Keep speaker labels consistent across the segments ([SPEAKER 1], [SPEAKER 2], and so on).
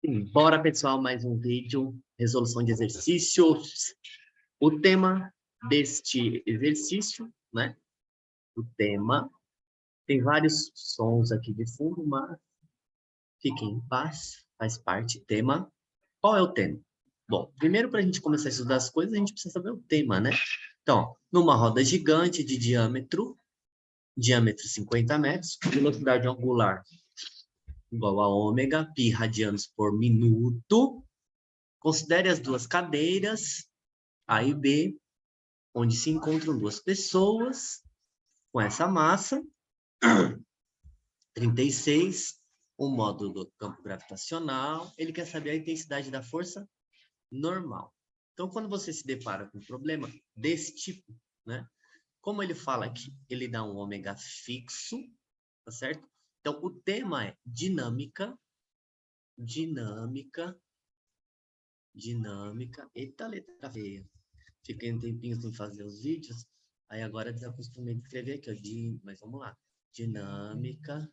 [SPEAKER 1] Bora, pessoal, mais um vídeo, resolução de exercícios. O tema deste exercício, né? O tema, tem vários sons aqui de fundo, mas fiquem em paz, faz parte. Tema, qual é o tema? Bom, primeiro para a gente começar a estudar as coisas, a gente precisa saber o tema, né? Então, numa roda gigante de diâmetro 50 metros, velocidade angular igual a ômega, pi radianos por minuto. Considere as duas cadeiras, A e B, onde se encontram duas pessoas com essa massa, 36, o módulo do campo gravitacional. Ele quer saber a intensidade da força normal. Então, quando você se depara com um problema desse tipo, né? Como ele fala aqui, ele dá um ômega fixo, tá certo? Então, o tema é dinâmica. Eita, letra feia. Fiquei um tempinho sem fazer os vídeos, aí agora desacostumei de escrever aqui, ó, mas vamos lá. Dinâmica,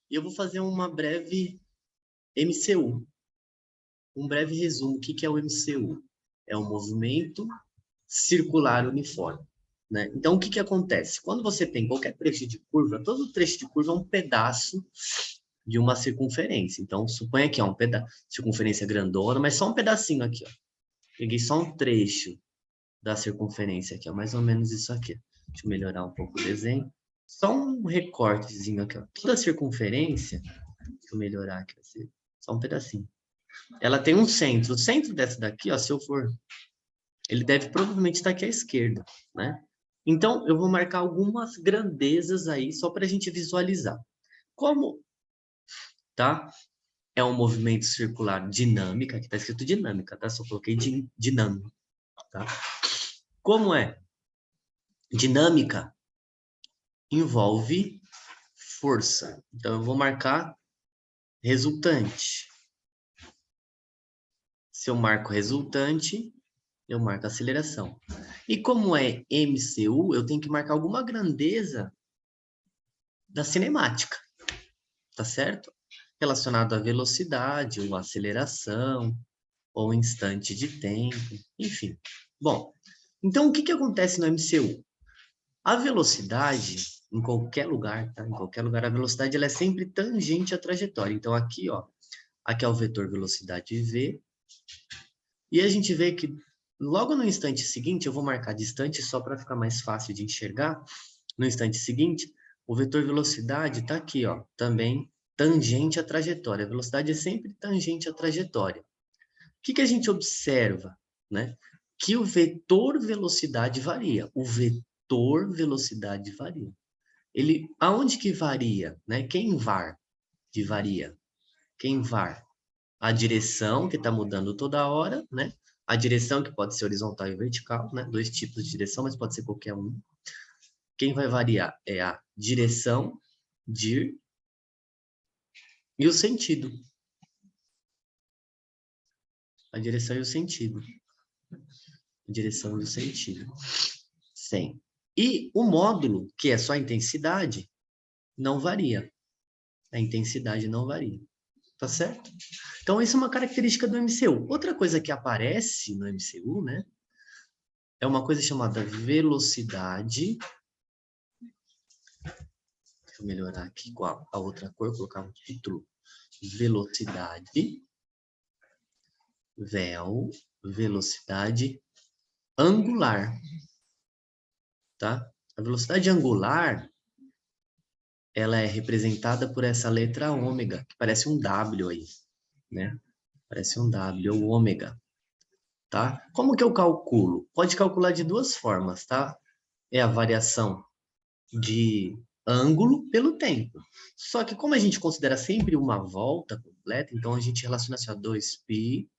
[SPEAKER 1] e eu vou fazer uma breve MCU. Um breve resumo, o que é o MCU? É um movimento circular uniforme, né? Então, o que acontece? Quando você tem qualquer trecho de curva, todo trecho de curva é um pedaço de uma circunferência. Então, suponha que é um pedaço, circunferência grandona, mas só um pedacinho aqui, ó. Peguei só um trecho da circunferência aqui, ó, mais ou menos isso aqui. Deixa eu melhorar um pouco o desenho. Só um recortezinho aqui, ó. Toda a circunferência, deixa eu melhorar aqui, só um pedacinho. Ela tem um centro. O centro dessa daqui, ó, se eu for, ele deve provavelmente estar aqui à esquerda, né? Então, eu vou marcar algumas grandezas aí, só para a gente visualizar. Como, tá? É um movimento circular dinâmica, aqui está escrito dinâmica, tá? Só coloquei dinâmico, tá? Como é? Dinâmica envolve força. Então, eu vou marcar resultante. Se eu marco resultante, eu marco aceleração. E como é MCU, eu tenho que marcar alguma grandeza da cinemática, tá certo? Relacionado à velocidade, ou aceleração, ou instante de tempo, enfim. Bom, então o que acontece no MCU? A velocidade, em qualquer lugar, tá? Em qualquer lugar, a velocidade ela é sempre tangente à trajetória. Então aqui, ó, aqui é o vetor velocidade v, e a gente vê que logo no instante seguinte, eu vou marcar distante só para ficar mais fácil de enxergar. No instante seguinte, o vetor velocidade está aqui, ó, também tangente à trajetória. A velocidade é sempre tangente à trajetória. O que a gente observa, né? Que o vetor velocidade varia. O vetor velocidade varia. Ele, aonde que varia, né? Quem var que varia? Quem var? A direção, que está mudando toda hora, né? A direção, que pode ser horizontal e vertical, né? Dois tipos de direção, mas pode ser qualquer um. Quem vai variar é a direção, dir, e o sentido. A direção e o sentido. A direção e o sentido. Sim. E o módulo, que é só a intensidade, não varia. A intensidade não varia. Tá certo? Então, isso é uma característica do MCU. Outra coisa que aparece no MCU, né? É uma coisa chamada velocidade. Deixa eu melhorar aqui igual a outra cor, colocar um título. Velocidade. Velocidade angular. Tá? A velocidade angular, ela é representada por essa letra ômega, que parece um W aí, né? Parece um W, ou ômega. Tá? Como que eu calculo? Pode calcular de duas formas, tá? É a variação de ângulo pelo tempo. Só que como a gente considera sempre uma volta completa, então a gente relaciona assim a 2π.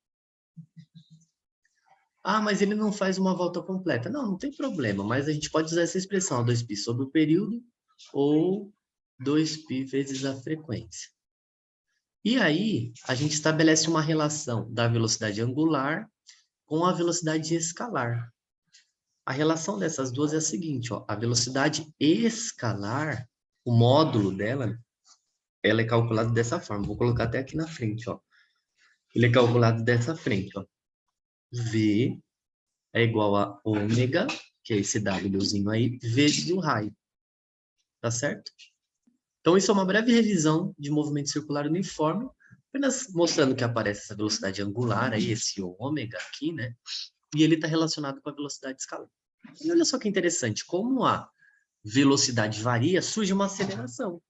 [SPEAKER 1] Ah, mas ele não faz uma volta completa. Não, não tem problema, mas a gente pode usar essa expressão, 2π sobre o período, ou 2π vezes a frequência. E aí, a gente estabelece uma relação da velocidade angular com a velocidade escalar. A relação dessas duas é a seguinte, ó, a velocidade escalar o módulo dela, ela é calculado dessa forma. Vou colocar até aqui na frente, ó. Ele é calculado dessa frente, ó. V é igual a ômega, que é esse Wzinho aí, vezes o raio. Tá certo? Então, isso é uma breve revisão de movimento circular uniforme, apenas mostrando que aparece essa velocidade angular aí, esse ômega aqui, né? E ele está relacionado com a velocidade escalar. E olha só que interessante, como a velocidade varia, surge uma aceleração.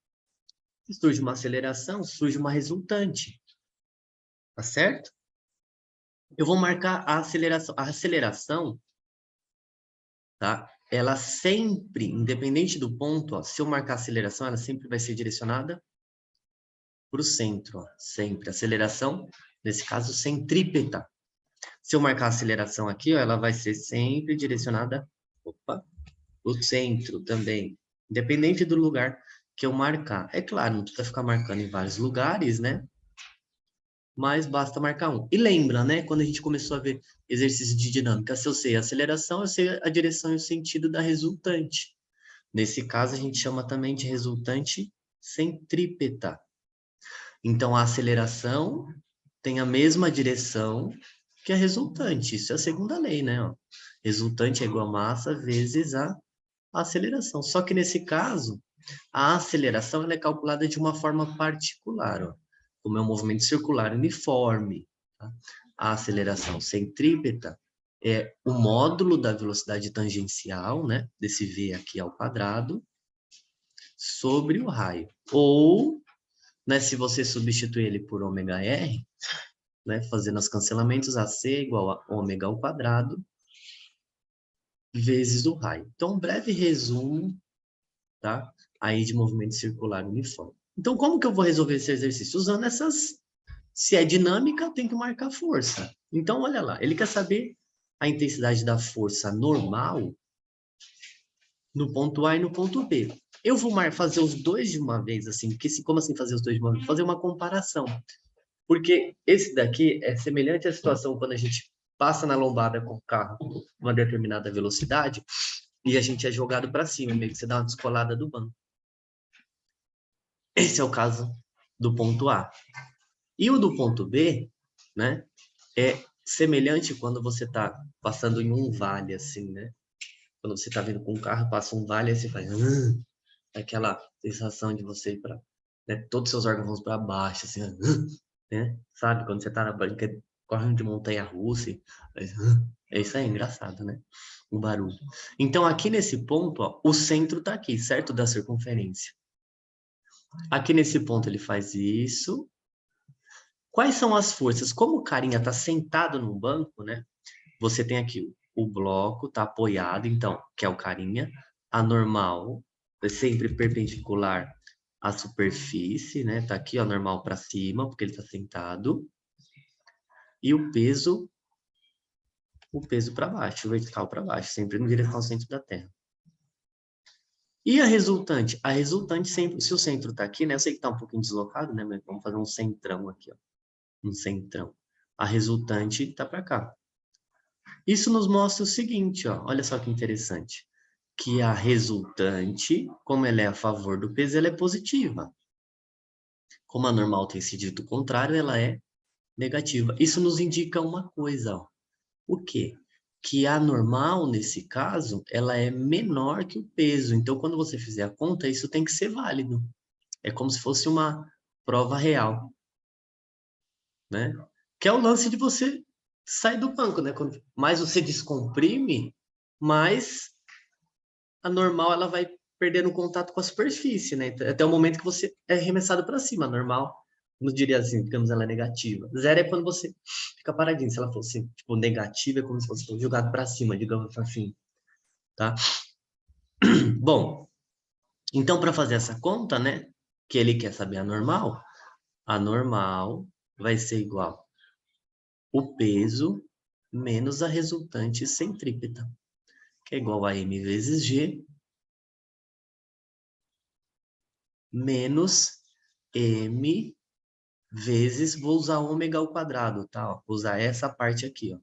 [SPEAKER 1] Se surge uma aceleração, surge uma resultante. Tá certo? Eu vou marcar a aceleração. A aceleração, tá? Ela sempre, independente do ponto, ó, se eu marcar a aceleração, ela sempre vai ser direcionada para o centro, ó, sempre. Aceleração, nesse caso, centrípeta. Se eu marcar a aceleração aqui, ó, ela vai ser sempre direcionada, opa, o centro também, independente do lugar que eu marcar. É claro, não precisa ficar marcando em vários lugares, né? Mas basta marcar um. E lembra, né? Quando a gente começou a ver exercícios de dinâmica, se eu sei a aceleração, eu sei a direção e o sentido da resultante. Nesse caso, a gente chama também de resultante centrípeta. Então, a aceleração tem a mesma direção que a resultante. Isso é a segunda lei, né? Ó. Resultante é igual a massa vezes a aceleração. Só que nesse caso, a aceleração ela é calculada de uma forma particular, ó, como é um movimento circular uniforme. Tá? A aceleração centrípeta é o módulo da velocidade tangencial, né, desse v aqui ao quadrado, sobre o raio. Ou, né, se você substituir ele por ômega r, né, fazendo os cancelamentos, AC igual a ômega ao quadrado, vezes o raio. Então, um breve resumo, tá? Aí de movimento circular uniforme. Então, como que eu vou resolver esse exercício? Usando essas... Se é dinâmica, tem que marcar força. Então, olha lá, ele quer saber a intensidade da força normal no ponto A e no ponto B. Eu vou fazer os dois de uma vez, assim, porque como assim fazer os dois de uma vez? Fazer uma comparação. Porque esse daqui é semelhante à situação quando a gente passa na lombada com o carro uma determinada velocidade e a gente é jogado para cima, meio que você dá uma descolada do banco. Esse é o caso do ponto A. E o do ponto B, né, é semelhante quando você está passando em um vale, assim, né? Quando você está vindo com um carro, passa um vale, aí você faz... aquela sensação de você ir para... Né, todos os seus órgãos vão para baixo, assim, né? Sabe? Quando você está na banca, correndo de montanha-russa, é isso aí, engraçado, né? O barulho. Então, aqui nesse ponto, ó, o centro está aqui, certo? Da circunferência. Aqui nesse ponto ele faz isso. Quais são as forças? Como o carinha está sentado no banco, né? Você tem aqui o bloco, está apoiado, então, que é o carinha. A normal é sempre perpendicular à superfície, né? Tá aqui, ó, normal para cima, porque ele está sentado. E o peso para baixo, o vertical para baixo, sempre em direção ao centro da Terra. E a resultante? A resultante sempre, se o centro está aqui, né? Eu sei que está um pouquinho deslocado, né? Mas vamos fazer um centrão aqui, ó. Um centrão. A resultante está para cá. Isso nos mostra o seguinte, ó. Olha só que interessante. Que a resultante, como ela é a favor do peso, ela é positiva. Como a normal tem esse dito contrário, ela é negativa. Isso nos indica uma coisa, ó. O quê? Que a normal, nesse caso, ela é menor que o peso. Então, quando você fizer a conta, isso tem que ser válido. É como se fosse uma prova real, né? Que é o lance de você sair do banco, né? Quando mais você descomprime, mais a normal ela vai perdendo contato com a superfície, né? Até o momento que você é arremessado para cima. A normal, não diria assim, digamos, ela é negativa. Zero é quando você fica paradinho. Se ela fosse, tipo, negativa, é como se fosse jogado para cima, digamos assim, tá? Bom, então para fazer essa conta, né, que ele quer saber a normal vai ser igual o peso menos a resultante centrípeta, que é igual a m vezes g menos m vezes, vou usar ômega ao quadrado, tá? Ó, vou usar essa parte aqui, ó,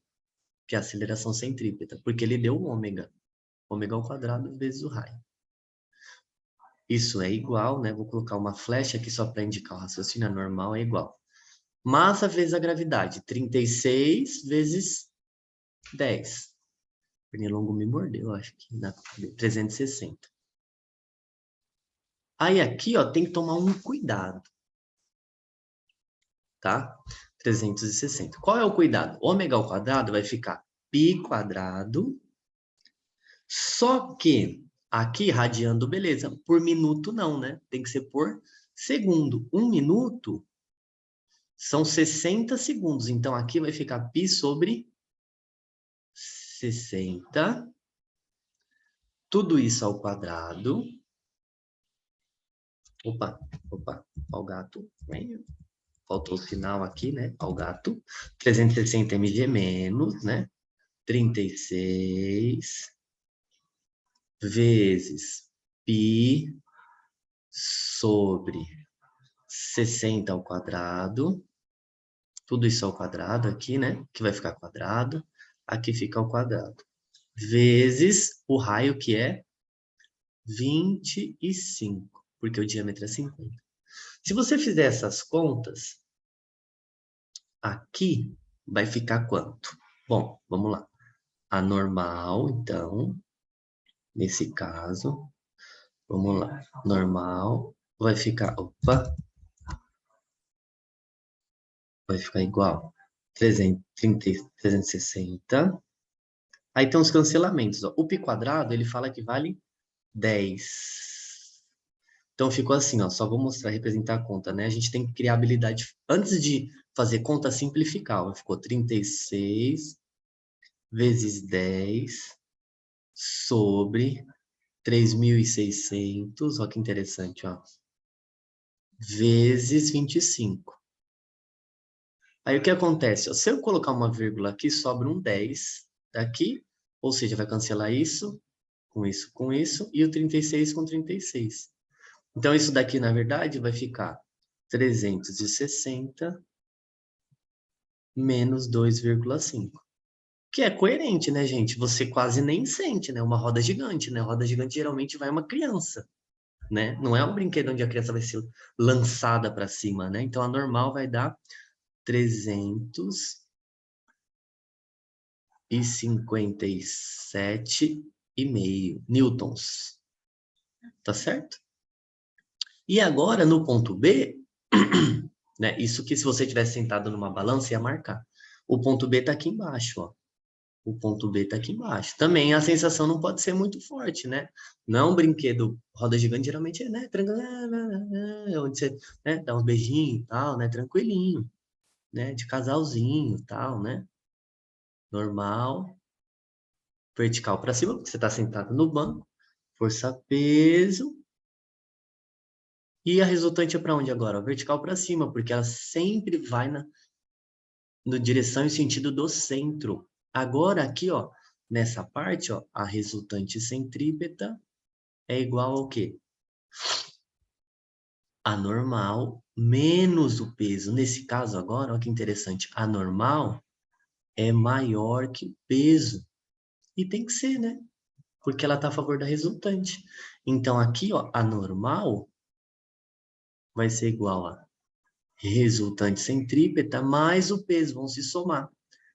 [SPEAKER 1] que é a aceleração centrípeta, porque ele deu ômega. Ômega ao quadrado vezes o raio. Isso é igual, né? Vou colocar uma flecha aqui só para indicar o raciocínio normal, é igual. Massa vezes a gravidade, 36 vezes 10. O pernilongo me mordeu, acho que na 360. Aí aqui, ó, tem que tomar um cuidado, tá? 360. Qual é o cuidado? Ômega ao quadrado vai ficar π quadrado, só que aqui, radiando, beleza. Por minuto não, né? Tem que ser por segundo. 1 minuto são 60 segundos. Então, aqui vai ficar π sobre 60. Tudo isso ao quadrado. Opa, opa, ao gato. Faltou o sinal aqui, né? Ao gato. 360 mg menos, né? 36 vezes π sobre 60 ao quadrado. Tudo isso ao quadrado aqui, né? Que vai ficar quadrado. Aqui fica ao quadrado. Vezes o raio, que é 25. Porque o diâmetro é 50. Se você fizer essas contas, aqui vai ficar quanto? Bom, vamos lá. A normal, então, nesse caso, vamos lá. Normal vai ficar, opa, vai ficar igual 360. Aí tem os cancelamentos. Ó. O π quadrado, ele fala que vale 10. Então ficou assim, ó. Só vou mostrar, representar a conta, né? A gente tem que criar habilidade. Antes de fazer conta, simplificar. Ó. Ficou 36 vezes 10 sobre 3.600. Ó, que interessante, ó. Vezes 25. Aí o que acontece? Ó, se eu colocar uma vírgula aqui, sobra um 10 daqui, ou seja, vai cancelar isso, com isso, e o 36 com 36. Então, isso daqui, na verdade, vai ficar 360 menos 2,5. Que é coerente, né, gente? Você quase nem sente, né? Uma roda gigante, né? Roda gigante geralmente vai uma criança, né? Não é um brinquedo onde a criança vai ser lançada para cima, né? Então, a normal vai dar 357,5 newtons. Tá certo? E agora, no ponto B, né? Isso que se você tivesse sentado numa balança ia marcar. O ponto B está aqui embaixo, ó. O ponto B está aqui embaixo. Também a sensação não pode ser muito forte, né? Não um brinquedo roda gigante, geralmente é, né? Onde você, né, dá uns beijinhos e tal, né? Tranquilinho, né? De casalzinho e tal, né? Normal. Vertical para cima, porque você está sentado no banco. Força, peso. E a resultante é para onde agora? Vertical para cima, porque ela sempre vai na direção e sentido do centro. Agora aqui, ó, nessa parte, ó, a resultante centrípeta é igual ao quê? A normal menos o peso. Nesse caso agora, olha que interessante, a normal é maior que o peso. E tem que ser, né? Porque ela está a favor da resultante. Então aqui, ó, a normal vai ser igual a resultante centrípeta mais o peso, vão se somar.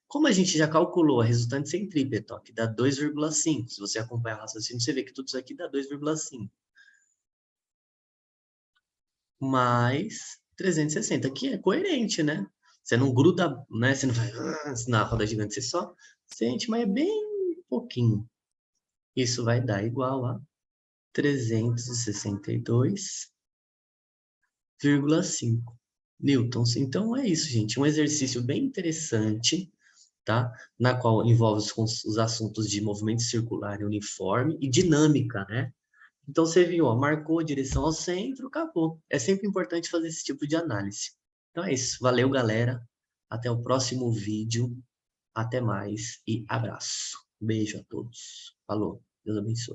[SPEAKER 1] Como a gente já calculou a resultante centrípeta, ó, que dá 2,5. Se você acompanhar o raciocínio, você vê que tudo isso aqui dá 2,5. Mais 360, que é coerente, né? Você não gruda, né? Você não vai na roda gigante, você só sente, mas é bem pouquinho. Isso vai dar igual a 362,5 newtons. Então é isso, gente. Um exercício bem interessante, tá? Na qual envolve os assuntos de movimento circular e uniforme e dinâmica, né? Então você viu, ó, marcou a direção ao centro, acabou. É sempre importante fazer esse tipo de análise. Então é isso. Valeu, galera. Até o próximo vídeo. Até mais e abraço. Beijo a todos. Falou. Deus abençoe.